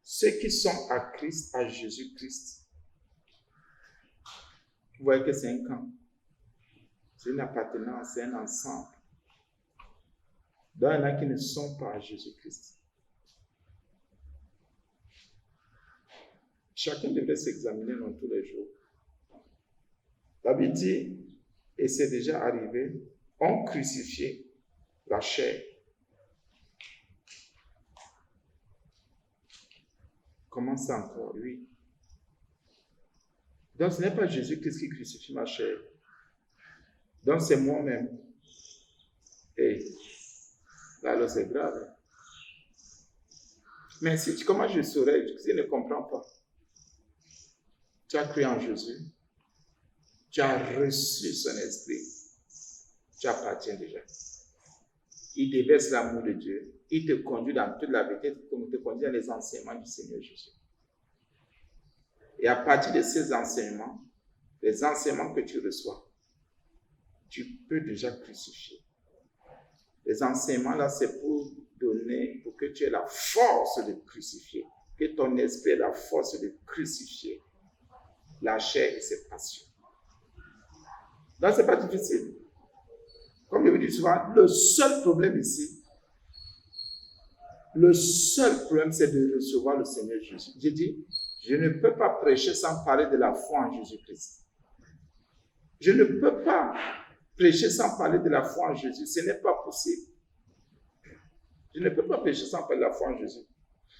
ceux qui sont à Christ, à Jésus-Christ, vous voyez que c'est un camp. C'est une appartenance, c'est un ensemble. Donc, il y en a qui ne sont pas à Jésus-Christ. Chacun devrait s'examiner dans tous les jours. La Bible dit, et c'est déjà arrivé, ont crucifié la chair. Comment ça encore? Oui. Donc, ce n'est pas Jésus-Christ qui crucifie ma chair. Donc, c'est moi-même. Et là, alors, c'est grave. Mais comment je saurais? Je ne comprends pas. Tu as cru en Jésus. Tu as reçu son esprit. Tu appartiens déjà. Il déverse l'amour de Dieu. Il te conduit dans toute la vérité, comme il te conduit dans les enseignements du Seigneur Jésus. Et à partir de ces enseignements, les enseignements que tu reçois, tu peux déjà crucifier. Les enseignements là, c'est pour que tu aies la force de crucifier, que ton esprit ait la force de crucifier la chair et ses passions. Donc, ce n'est pas difficile. Comme je vous dis souvent, le seul problème ici, c'est de recevoir le Seigneur Jésus. J'ai dit, je ne peux pas prêcher sans parler de la foi en Jésus-Christ. Je ne peux pas prêcher sans parler de la foi en Jésus. Ce n'est pas possible. Je ne peux pas prêcher sans parler de la foi en Jésus.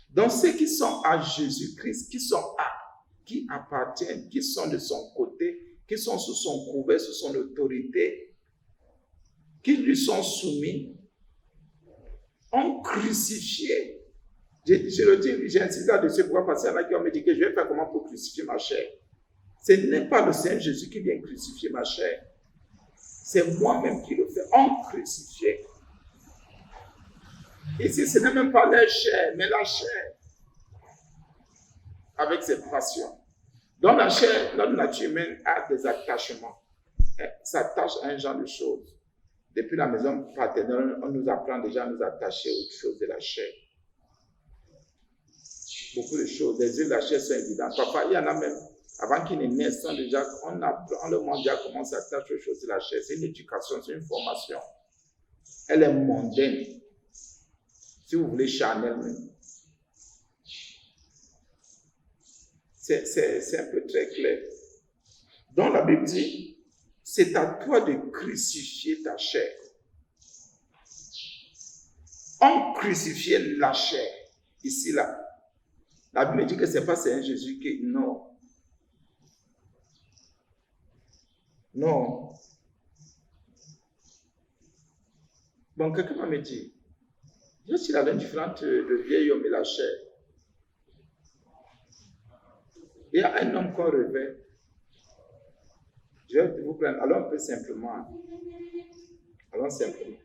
Donc, ceux qui sont à Jésus-Christ, qui appartiennent, qui sont de son côté, qui sont sous son couvert, sous son autorité, qui lui sont soumis, ont crucifié. Je le dis, j'ai insisté là-dessus pourquoi parce qu'il y en a qui ont me dit que je vais faire comment pour crucifier ma chair. Ce n'est pas le Seigneur Jésus qui vient crucifier ma chair. C'est moi-même qui le fais. On crucifié. Ici, ce n'est même pas la chair, mais la chair. Avec ses passions. Donc la chair, notre nature humaine a des attachements. Elle s'attache à un genre de choses. Depuis la maison paternelle, on nous apprend déjà à nous attacher aux choses de la chair. Beaucoup de choses. Les yeux de la chair sont évidentes. Parfois, il y en a même, avant qu'ils ne naissent, déjà, on leur montre déjà comment on s'attache aux choses de la chair. C'est une éducation, c'est une formation. Elle est mondaine. Si vous voulez, charnelle même. C'est un peu très clair. Donc la Bible dit, c'est à toi de crucifier ta chair. On crucifiait la chair, ici, là. La Bible dit que ce n'est pas Seigneur Jésus qui... Non. Non. Bon, quelqu'un m'a dit, il y a aussi la différence entre le vieil homme et la chair. Il y a un homme qu'on revêt. Je vais vous prendre. Allons un peu simplement. Allons simplement.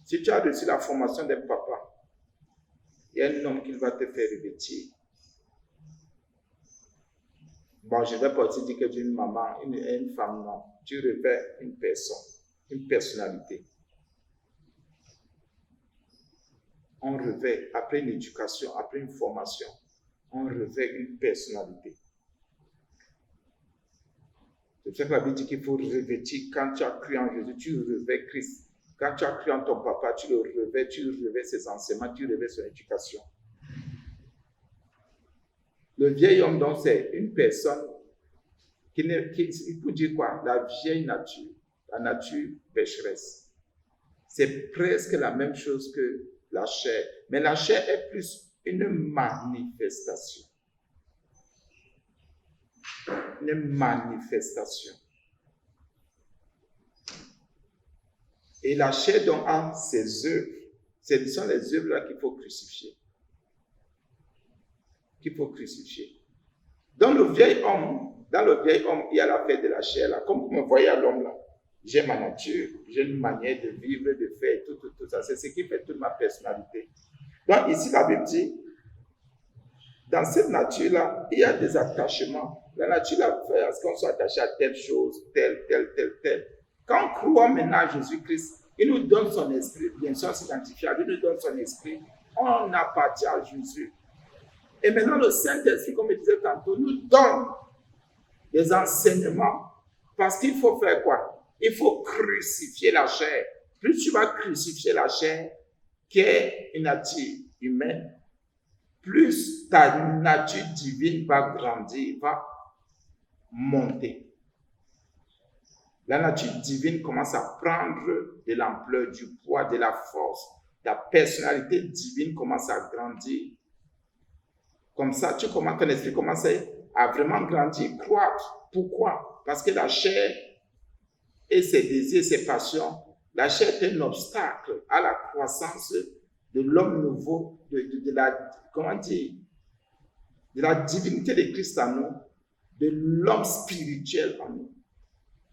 Si tu as reçu la formation d'un papa, il y a un homme qui va te faire revêtir. Bon, je ne vais pas aussi dire que d'une maman, une femme, non. Tu revêts une personne, une personnalité. On revêt, après une éducation, après une formation, on revêt une personnalité. C'est pour ça que la Bible dit qu'il faut revêtir. Quand tu as cru en Jésus, tu revêts Christ. Quand tu as cru en ton papa, tu le revêts, tu revêts ses enseignements, tu revêts son éducation. Le vieil homme, donc, c'est une personne il faut dire quoi? La vieille nature, la nature pécheresse. C'est presque la même chose que la chair. Mais la chair est plus une manifestation. Une manifestation. Et la chair donc a ses œuvres. Ce sont les œuvres-là qu'il faut crucifier. Qu'il faut crucifier. Dans le vieil homme, il y a la fête de la chair là. Comme vous me voyez à l'homme là, j'ai ma nature, j'ai une manière de vivre, de faire, tout ça. C'est ce qui fait toute ma personnalité. Donc ici, la Bible dit, dans cette nature-là, il y a des attachements. La nature là fait à ce qu'on soit attaché à telle chose, telle. Quand on croit maintenant à Jésus-Christ, il nous donne son esprit, bien sûr, s'identifier, il nous donne son esprit, on appartient à Jésus. Et maintenant, le Saint-Esprit, comme je disais tantôt, nous donne des enseignements. Parce qu'il faut faire quoi? Il faut crucifier la chair. Plus tu vas crucifier la chair, qui est une nature humaine, plus ta nature divine va grandir, va monter. La nature divine commence à prendre de l'ampleur, du poids, de la force. La personnalité divine commence à grandir. Comme ça, ton esprit commence à vraiment grandir, croître. Pourquoi? Parce que la chair et ses désirs, ses passions, la chair est un obstacle à la croissance de l'homme nouveau, de la divinité de Christ en nous, de l'homme spirituel en nous.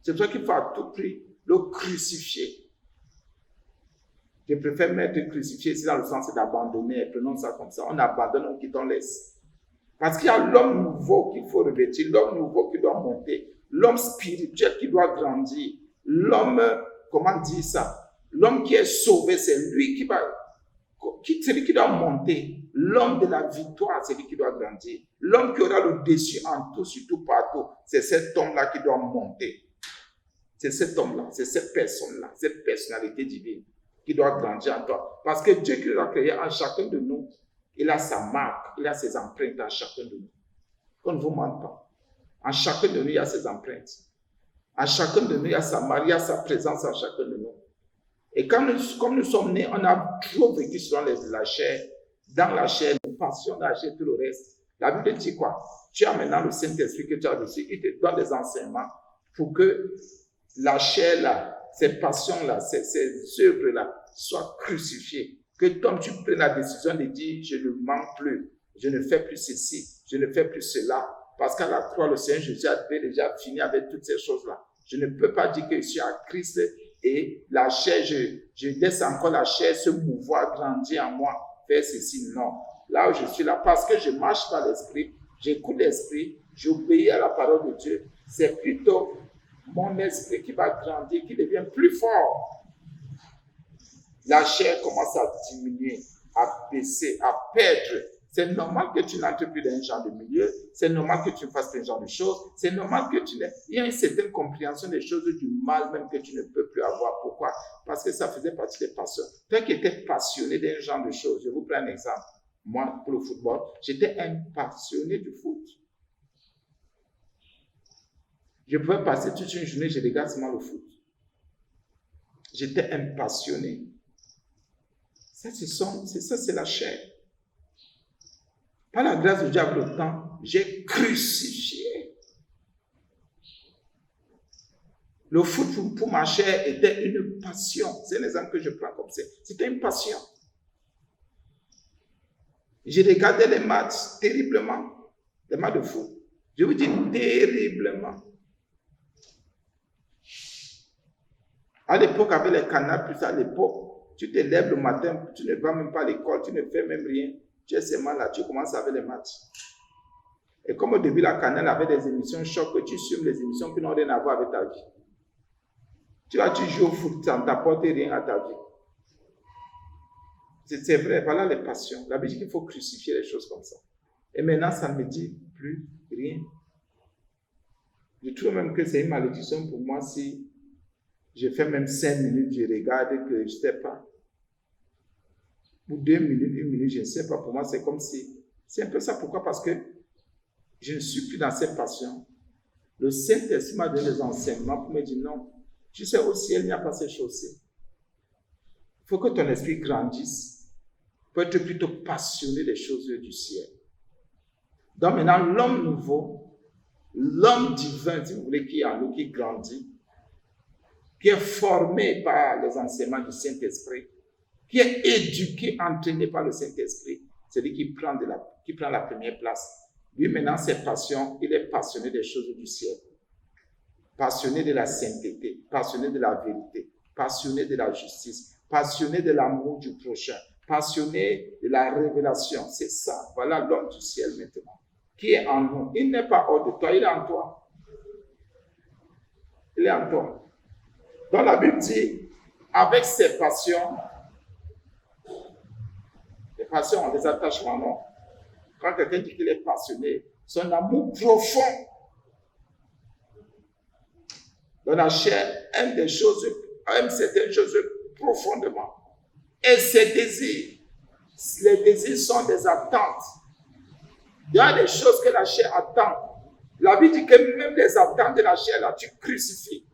C'est pour ça qu'il faut à tout prix le crucifier. Je préfère mettre crucifié ici dans le sens d'abandonner, prenons ça comme ça. On abandonne, on quitte, on laisse. Parce qu'il y a l'homme nouveau qu'il faut revêtir, l'homme nouveau qui doit monter, l'homme spirituel qui doit grandir, l'homme, comment dire ça? L'homme qui est sauvé, c'est lui qui doit monter. L'homme de la victoire, c'est lui qui doit grandir. L'homme qui aura le dessus en tout, surtout partout, c'est cet homme-là qui doit monter. C'est cet homme-là, c'est cette personne-là, cette personnalité divine qui doit grandir en toi. Parce que Dieu qui l'a créé en chacun de nous, il a sa marque, il a ses empreintes en chacun de nous. Qu'on ne vous mente pas. En chacun de nous, il y a ses empreintes. En chacun de nous, il y a sa marque, il y a sa présence en chacun de nous. Et comme nous sommes nés, on a trop vécu selon la chair. Dans la chair, nous passions la chair, tout le reste. La Bible dit quoi? Tu as maintenant le Saint-Esprit que tu as reçu. Il te donne des enseignements pour que la chair-là, ces passions-là, ces œuvres-là soient crucifiées. Que toi, tu prennes la décision de dire, je ne mens plus, je ne fais plus ceci, je ne fais plus cela. Parce qu'à la croix, le Seigneur Jésus avait déjà fini avec toutes ces choses-là. Je ne peux pas dire que je suis à Christ et la chair, je laisse encore la chair se mouvoir, grandir en moi, faire ceci. Non. Là où je suis là, parce que je marche par l'Esprit, j'écoute l'Esprit, j'obéis à la parole de Dieu. C'est plutôt mon esprit qui va grandir, qui devient plus fort. La chair commence à diminuer, à baisser, à perdre. C'est normal que tu n'entres plus dans un genre de milieu. C'est normal que tu fasses ce genre de choses. C'est normal que il y a une certaine compréhension des choses du mal même que tu ne peux plus avoir. Pourquoi? Parce que ça faisait partie des passions. Toi qui étais passionné d'un genre de choses, je vous prends un exemple. Moi, pour le football, j'étais un passionné du foot. Je pouvais passer toute une journée, je regarde seulement le foot. J'étais un passionné. Ça, c'est la chair. Par la grâce de Dieu, avec le temps, j'ai crucifié. Le foot pour ma chair était une passion. C'est un exemple que je prends comme ça. C'était une passion. Je regardais les matchs terriblement. Les matchs de foot. Je vous dis terriblement. À l'époque, avec les canards, plus à l'époque, tu te lèves le matin, tu ne vas même pas à l'école, tu ne fais même rien. Tu es seulement là, tu commences avec les matchs. Et comme au début, la Canal avait des émissions choc, que tu suives les émissions qui n'ont rien à voir avec ta vie. Tu joues au foot, ça ne t'apporte rien à ta vie. C'est vrai, voilà les passions. La Bible dit qu'il faut crucifier les choses comme ça. Et maintenant, ça ne me dit plus rien. Je trouve même que c'est une malédiction pour moi si je fais même 5 minutes, je regarde que je ne sais pas. Ou 2 minutes, 1 minute, je ne sais pas. Pour moi, c'est comme si... C'est un peu ça. Pourquoi? Parce que je ne suis plus dans cette passion. Le Saint-Esprit m'a donné des enseignements pour me dire non. Tu sais, au ciel, il n'y a pas ces choses-ci. Il faut que ton esprit grandisse. Il faut être plutôt passionné des choses du ciel. Donc maintenant, l'homme nouveau, l'homme divin, si vous voulez, qui est en nous, qui grandit, qui est formé par les enseignements du Saint-Esprit, qui est éduqué, entraîné par le Saint-Esprit, c'est lui qui prend la première place. Lui, maintenant, ses passions, il est passionné des choses du ciel. Passionné de la sainteté, passionné de la vérité, passionné de la justice, passionné de l'amour du prochain, passionné de la révélation. C'est ça. Voilà l'homme du ciel maintenant, qui est en nous. Il n'est pas hors de toi, il est en toi. Il est en toi. Donc la Bible dit, avec ses passions, les attachements, non. Quand quelqu'un dit qu'il est passionné, son amour profond dans la chair aime certaines choses profondément. Et ses désirs, les désirs sont des attentes. Il y a des choses que la chair attend. La Bible dit que même les attentes de la chair, là, tu crucifies.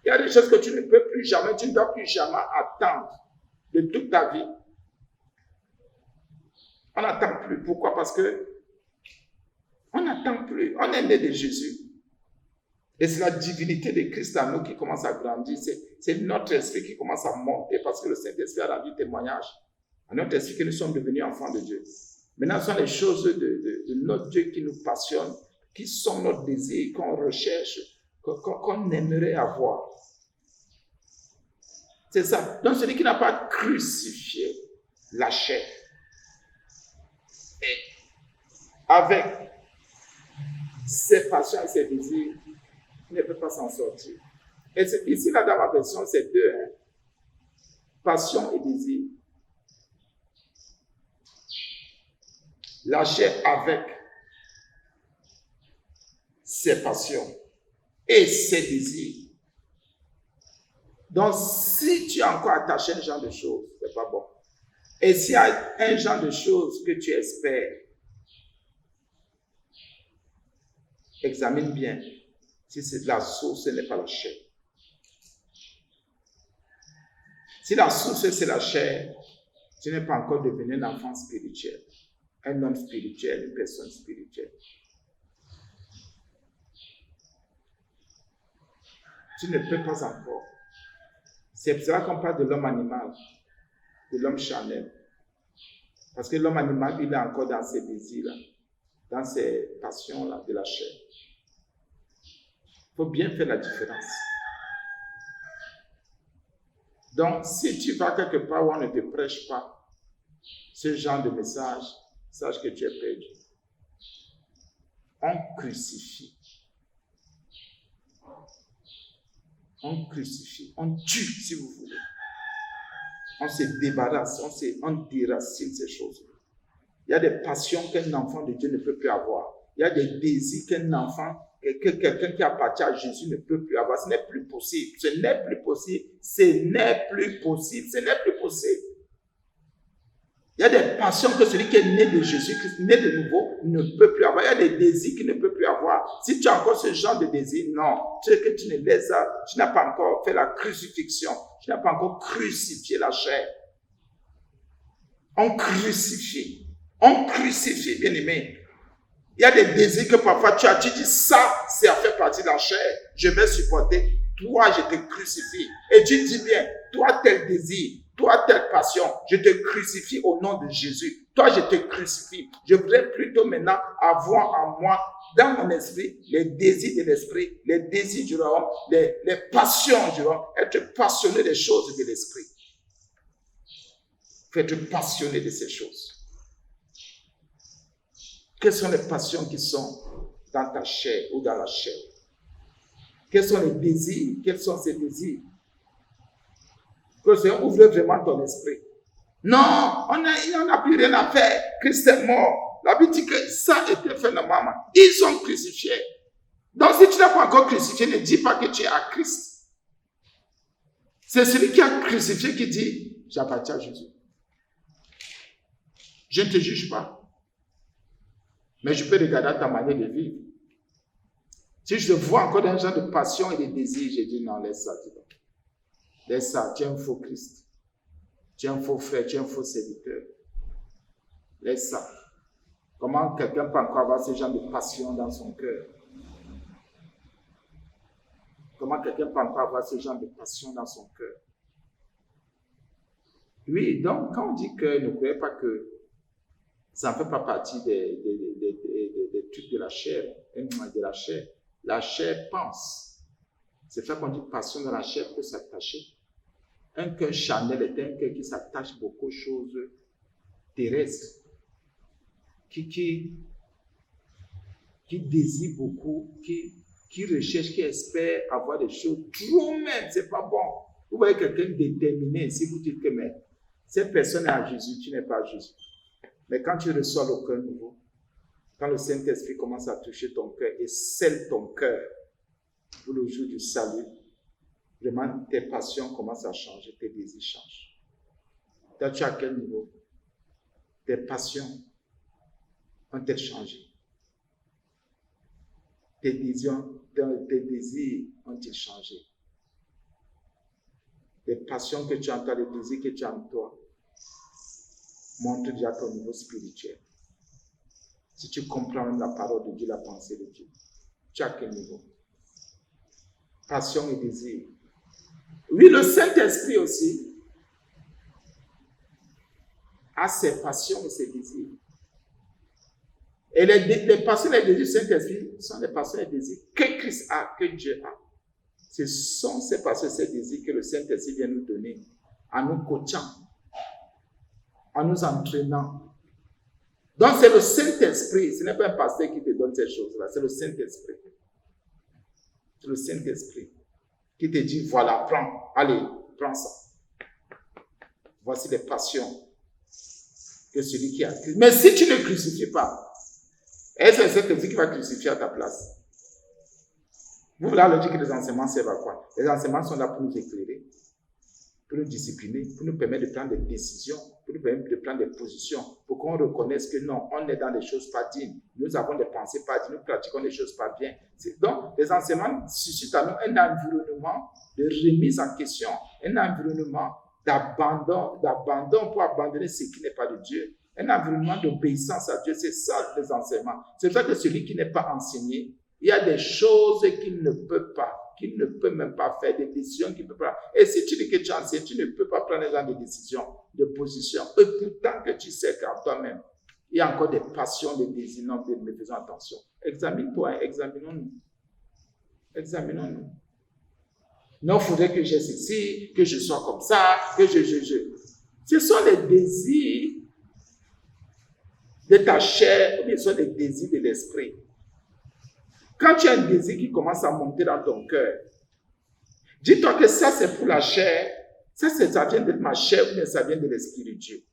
Il y a des choses que tu ne peux plus jamais, tu ne dois plus jamais attendre de toute ta vie. On n'attend plus. Pourquoi? Parce que on n'attend plus. On est né de Jésus. Et c'est la divinité de Christ en nous qui commence à grandir. C'est notre esprit qui commence à monter parce que le Saint-Esprit a rendu témoignage à notre esprit que nous sommes devenus enfants de Dieu. Maintenant, ce sont les choses de notre Dieu qui nous passionnent, qui sont notre désir, qu'on recherche, qu'on aimerait avoir. C'est ça. Donc, celui qui n'a pas crucifié la chair, et avec ses passions et ses désirs, ne peut pas s'en sortir. Et ici, là, dans ma version, c'est deux. Hein. Passion et désir. La chair avec ses passions et ses désirs. Donc, si tu es encore attaché à un genre de choses, c'est pas bon. Et s'il y a un genre de choses que tu espères, examine bien si c'est la source, ce n'est pas la chair. Si la source, c'est la chair, tu n'es pas encore devenu un enfant spirituel, un homme spirituel, une personne spirituelle. Tu ne peux pas encore. C'est pour ça qu'on parle de l'homme animal, de l'homme charnel. Parce que l'homme animal, il est encore dans ses désirs-là, dans ses passions-là de la chair. Il faut bien faire la différence. Donc, si tu vas quelque part où on ne te prêche pas ce genre de message, sache que tu es perdu. On crucifie. On crucifie. On tue, si vous voulez. On se débarrasse, on déracine ces choses. Il y a des passions qu'un enfant de Dieu ne peut plus avoir. Il y a des désirs qu'un enfant, que quelqu'un qui appartient à Jésus ne peut plus avoir. Ce n'est plus possible. Ce n'est plus possible. Ce n'est plus possible. Ce n'est plus possible. Il y a des passions que celui qui est né de Jésus-Christ, né de nouveau, ne peut plus avoir. Il y a des désirs qu'il ne peut plus avoir. Si tu as encore ce genre de désir, non. Tu n'as pas encore fait la crucifixion. Tu n'as pas encore crucifié la chair. On crucifie. On crucifie, bien aimé. Il y a des désirs que parfois tu dis ça fait partie de la chair. Je vais supporter. Toi, je te crucifie. Et tu dis bien, toi, tel désir, toi, telle passion, je te crucifie au nom de Jésus. Toi, je te crucifie. Je voudrais plutôt maintenant avoir en moi, dans mon esprit, les désirs de l'esprit, les désirs du royaume, les passions du royaume, être passionné des choses de l'esprit. Il faut être passionné de ces choses. Quelles sont les passions qui sont dans ta chair ou dans la chair? Quels sont les désirs? Quels sont ces désirs? Que le Seigneur ouvre vraiment ton esprit. Non, il n'en a plus rien à faire. Christ est mort. La Bible dit que ça était fait normalement. Ils sont crucifiés. Donc si tu n'as pas encore crucifié, ne dis pas que tu es à Christ. C'est celui qui a crucifié qui dit, j'appartiens à Jésus. Je ne te juge pas. Mais je peux regarder à ta manière de vivre. Si je vois encore un genre de passion et de désir, je dis non, laisse ça. Laisse ça, tu es un faux Christ. Tu es un faux frère, tu es un faux serviteur. Laisse ça. Comment quelqu'un peut encore avoir ce genre de passion dans son cœur? Comment quelqu'un peut encore avoir ce genre de passion dans son cœur? Oui, donc quand on dit que ne croyez pas que ça ne fait pas partie des trucs de la chair, de la chair. La chair pense. C'est ça qu'on dit passion dans la chair peut s'attacher. Un cœur charnel est un cœur qui s'attache beaucoup aux choses terrestres, qui désire beaucoup, qui recherche, qui espère avoir des choses trop même, c'est pas bon. Vous voyez quelqu'un déterminé, si vous dites que mais cette personne est à Jésus, tu n'es pas à Jésus. Mais quand tu reçois le cœur nouveau, quand le Saint-Esprit commence à toucher ton cœur et scelle ton cœur pour le jour du salut, vraiment tes passions commencent à changer, tes désirs changent. Toi, tu es à quel niveau? Tes passions ont-elles changé? Tes désirs ont-ils changé? Les passions que tu as en toi, les désirs que tu as en toi, montrent déjà ton niveau spirituel. Si tu comprends même la parole de Dieu, la pensée de Dieu, tu as quel niveau? Passion et désir. Oui, le Saint-Esprit aussi a ses passions et ses désirs. Et les passions et les désirs du Saint-Esprit sont les passions et les désirs que Christ a, que Dieu a. Ce sont ces passions et ces désirs que le Saint-Esprit vient nous donner en nous coachant, en nous entraînant. Donc c'est le Saint-Esprit, ce n'est pas un pasteur qui te donne ces choses-là, c'est le Saint-Esprit. C'est le Saint-Esprit qui te dit, voilà, prends, allez, prends ça. Voici les passions que celui qui a crucifié. Mais si tu ne crucifies pas, est-ce que c'est celui qui va crucifier à ta place? Vous voulez leur dire que les enseignements servent à quoi? Les enseignements sont là pour nous éclairer, pour nous discipliner, pour nous permettre de prendre des décisions, pour nous permettre de prendre des positions, pour qu'on reconnaisse que non, on est dans des choses pas dignes, nous avons des pensées pas dignes, nous pratiquons des choses pas bien. Donc, les enseignements suscitent à nous un environnement de remise en question, un environnement d'abandon pour abandonner ce qui n'est pas de Dieu, un environnement d'obéissance à Dieu. C'est ça les enseignements. C'est pour ça que celui qui n'est pas enseigné, il y a des choses qu'il ne peut pas, qu'il ne peut même pas faire, des décisions qu'il ne peut pas. Et si tu dis que tu enseignes, tu ne peux pas prendre ce genre de décisions, de positions. Et pourtant que tu sais qu'en toi-même, il y a encore des passions, des désirs, non, mais faisons attention. Examine-toi, examinons-nous. Examinons-nous. Non, il faudrait que j'ai ceci, que je sois comme ça, que je. Ce sont les désirs de ta chair, ou bien ce sont les désirs de l'esprit. Quand tu as un désir qui commence à monter dans ton cœur, dis-toi que ça c'est pour la chair, ça vient de ma chair ou bien ça vient de l'Esprit de Dieu.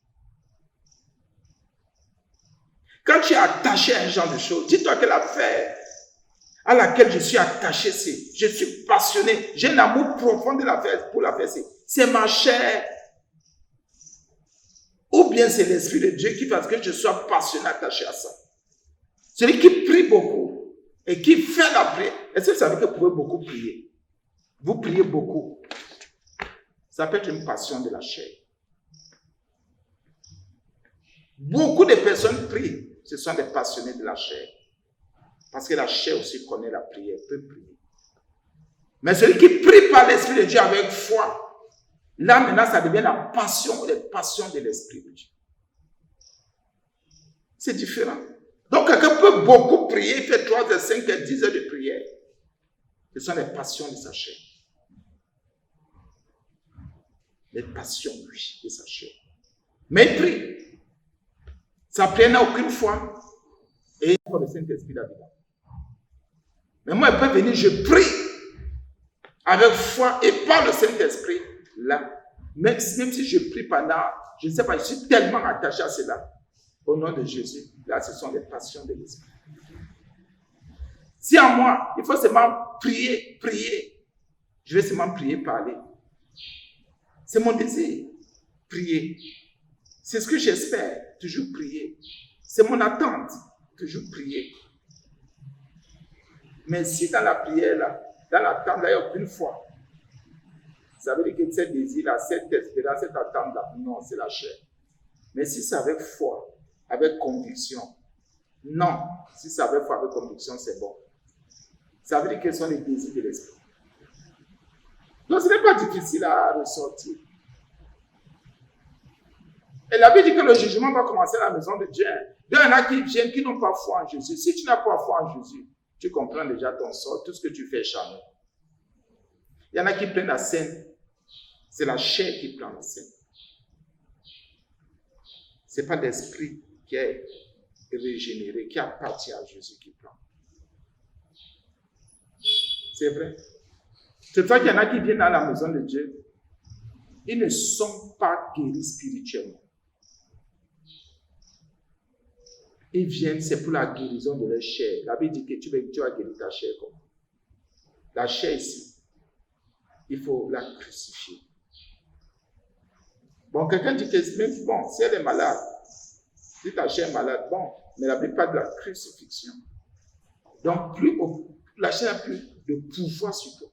Quand tu es attaché à un genre de choses, dis-toi que l'affaire à laquelle je suis attaché, je suis passionné, j'ai un amour profond de l'affaire, pour l'affaire, c'est ma chair. Ou bien c'est l'Esprit de Dieu qui fait que je sois passionné, attaché à ça. Celui qui prie beaucoup et qui fait la prière. Est-ce que vous savez que vous pouvez beaucoup prier? Vous priez beaucoup. Ça peut être une passion de la chair. Beaucoup de personnes prient. Ce sont des passionnés de la chair. Parce que la chair aussi connaît la prière, peut prier. Mais celui qui prie par l'Esprit de Dieu avec foi, là maintenant ça devient la passion, les passions de l'Esprit de Dieu. C'est différent. Donc quelqu'un peut beaucoup prier, il fait 3 heures, 5 heures, 10 heures de prière. Ce sont les passions de sa chair. Les passions, oui, de sa chair. Mais il prie. Sa prière n'a aucune foi. Et il y a le Saint-Esprit là-dedans. Mais moi, il peut venir, je prie avec foi et par le Saint-Esprit là. Même si je prie pendant, je ne sais pas, je suis tellement attaché à cela. Au nom de Jésus, là, ce sont les passions de l'Esprit. Si en moi, il faut seulement prier, je vais seulement prier, parler. C'est mon désir, prier. C'est ce que j'espère, toujours prier. C'est mon attente, toujours prier. Mais si dans la prière, là, dans l'attente, il n'y a aucune foi. Ça veut dire que ce désir-là, cette espérance, cette attente-là, non, c'est la chair. Mais si c'est avec foi, avec conviction, non. Si c'est avec foi, avec conviction, c'est bon. Ça veut dire quels sont les désirs de l'esprit. Donc ce n'est pas difficile à ressortir. Et la Bible dit que le jugement va commencer à la maison de Dieu. Il y en a qui viennent, qui n'ont pas foi en Jésus. Si tu n'as pas foi en Jésus, tu comprends déjà ton sort, tout ce que tu fais jamais. Il y en a qui prennent la scène. C'est la chair qui prend la scène. Ce n'est pas l'esprit qui est régénéré, qui appartient à Jésus qui prend. C'est vrai. C'est toi qu'il y en a qui viennent à la maison de Dieu. Ils ne sont pas guéris spirituellement. ils viennent, c'est pour la guérison de leur chair. La Bible dit que tu vas guérir ta chair comment? La chair ici, il faut la crucifier. Bon, quelqu'un dit que même bon, si elle est malade, si ta chair est malade, bon, mais la Bible parle de la crucifixion. Donc, la chair n'a plus de pouvoir sur toi.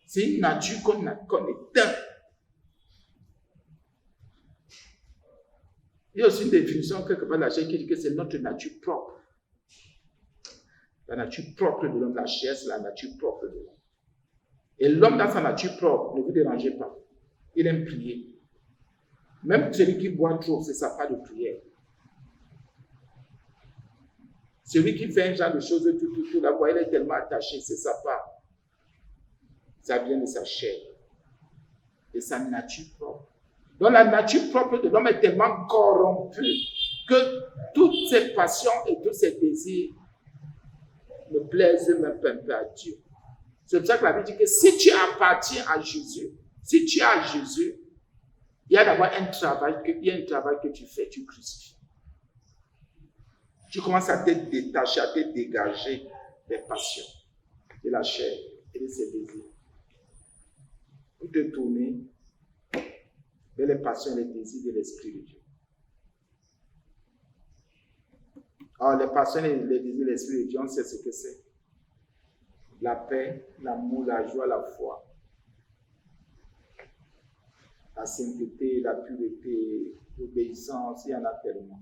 C'est une nature qu'on éteint. Il y a aussi une définition quelque part de la chair qui dit que c'est notre nature propre. La nature propre de l'homme, la chair, c'est la nature propre de l'homme. Et l'homme dans sa nature propre, ne vous dérangez pas. Il aime prier. Même celui qui boit trop, c'est sa part de prière. Celui qui fait un genre de choses, tout, la voix, il est tellement attaché, c'est sa part. Ça vient de sa chair, de sa nature propre. Donc la nature propre de l'homme est tellement corrompue que toutes ses passions et tous ses désirs ne plaisent même pas un peu à Dieu. C'est pour ça que la Bible dit que si tu appartiens à Jésus, si tu es à Jésus, il y a d'abord un travail que tu fais, tu crucifies. Tu commences à te détacher, à te dégager des passions, de la chair et de ses désirs. Pour te tourner vers les passions et les désirs de l'Esprit de Dieu. Alors, les passions et les désirs de l'Esprit de Dieu, on sait ce que c'est. La paix, l'amour, la joie, la foi. La sainteté, la pureté, l'obéissance, il y en a tellement.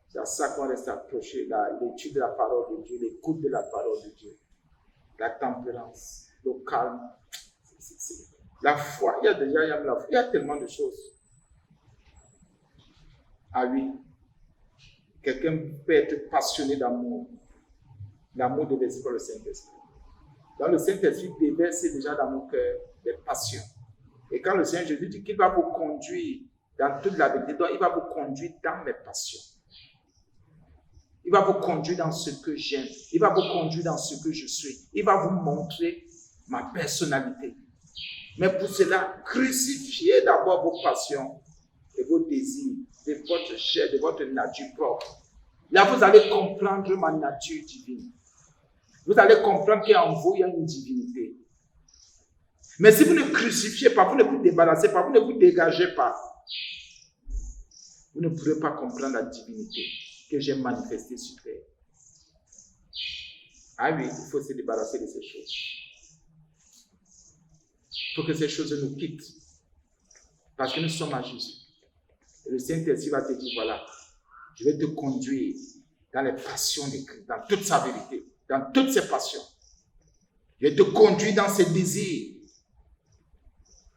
C'est à ça qu'on reste accroché, l'étude de la parole de Dieu, l'écoute de la parole de Dieu, la tempérance, le calme. La foi, il y a tellement de choses. Ah oui, quelqu'un peut être passionné d'amour. L'amour déversé par le Saint-Esprit. Donc le Saint-Esprit déverse déjà dans nos cœurs des passions. Et quand le Seigneur Jésus dit qu'il va vous conduire dans toute la vérité, donc il va vous conduire dans mes passions. Il va vous conduire dans ce que j'aime. Il va vous conduire dans ce que je suis. Il va vous montrer ma personnalité. Mais pour cela, crucifiez d'abord vos passions et vos désirs de votre chair, de votre nature propre. Là, vous allez comprendre ma nature divine. Vous allez comprendre qu'en vous, il y a une divinité. Mais si vous ne crucifiez pas, vous ne vous débarrassez pas, vous ne vous dégagez pas, vous ne pourrez pas comprendre la divinité que j'ai manifestée sur terre. Ah oui, il faut se débarrasser de ces choses. Il faut que ces choses nous quittent. Parce que nous sommes à Jésus. Et le Saint-Esprit va te dire, voilà, je vais te conduire dans les passions de Christ, dans toute sa vérité, dans toutes ses passions. Je vais te conduire dans ses désirs.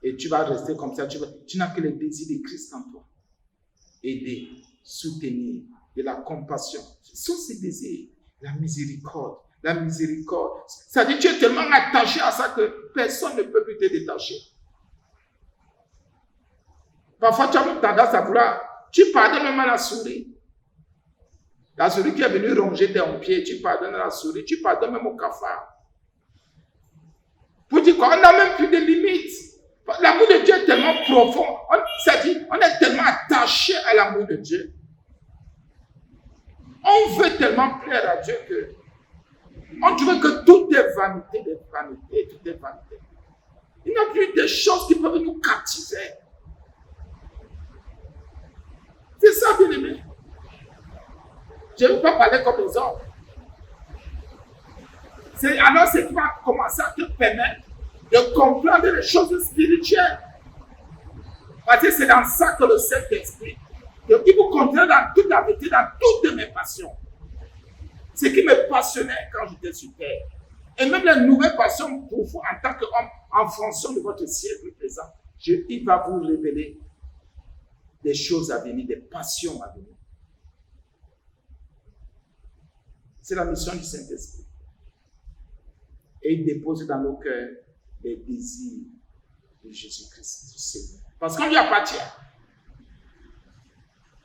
Et tu vas rester comme ça. Tu n'as que les désirs de Christ en toi. Aider, soutenir, de la compassion. Ce sont ces désirs. La miséricorde. La miséricorde. Ça dit que tu es tellement attaché à ça que personne ne peut plus te détacher. Parfois, tu as une tendance à vouloir. Tu pardonnes même à la souris. La souris qui est venue ronger tes pieds, tu pardonnes à la souris. Tu pardonnes même au cafard. Pour dire quoi? On n'a même plus de limites. L'amour de Dieu est tellement profond. On est tellement attaché à l'amour de Dieu. On veut tellement plaire à Dieu que on trouve que tout est vanité, tout est vanité. Il n'y a plus de choses qui peuvent nous captiver. C'est ça, bien aimé. Je ne veux pas parler comme les hommes. Alors, c'est qui va commencer à te permettre de comprendre les choses spirituelles. Parce que c'est dans ça que le Saint-Esprit, il vous conduira dans toute la vérité, dans toutes mes passions. Ce qui me passionnait quand j'étais sur terre. Et même les nouvelles passions pour vous en tant qu'homme, en fonction de votre siècle présent, il va vous révéler des choses à venir, des passions à venir. C'est la mission du Saint-Esprit. Et il dépose dans nos cœurs les désirs de Jésus-Christ, du Seigneur. Parce qu'on lui appartient.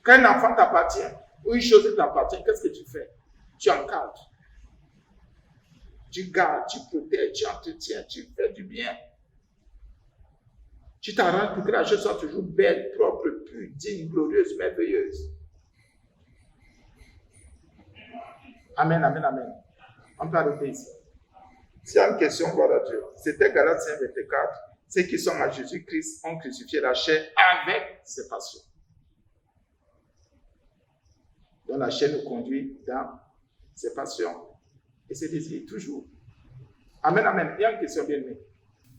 Quand un enfant t'appartient, ou une chose t'appartient, qu'est-ce que tu fais? Tu encadres. Tu gardes, tu protèges, tu entretiens, tu fais du bien. Tu t'arranges pour que la chose soit toujours belle, propre, pure, digne, glorieuse, merveilleuse. Amen, amen, amen. On peut arrêter ici. S'il y a une question, gloire à Dieu. C'était Galates 5, 24. Ceux qui sont à Jésus-Christ ont crucifié la chair avec ses passions. Donc la chair nous conduit dans ses passions et ses désirs, toujours. Amen, amen. Il y a une question bien aimée.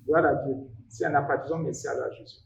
Gloire à Dieu. S'il n'y en a pas, disons merci à Jésus.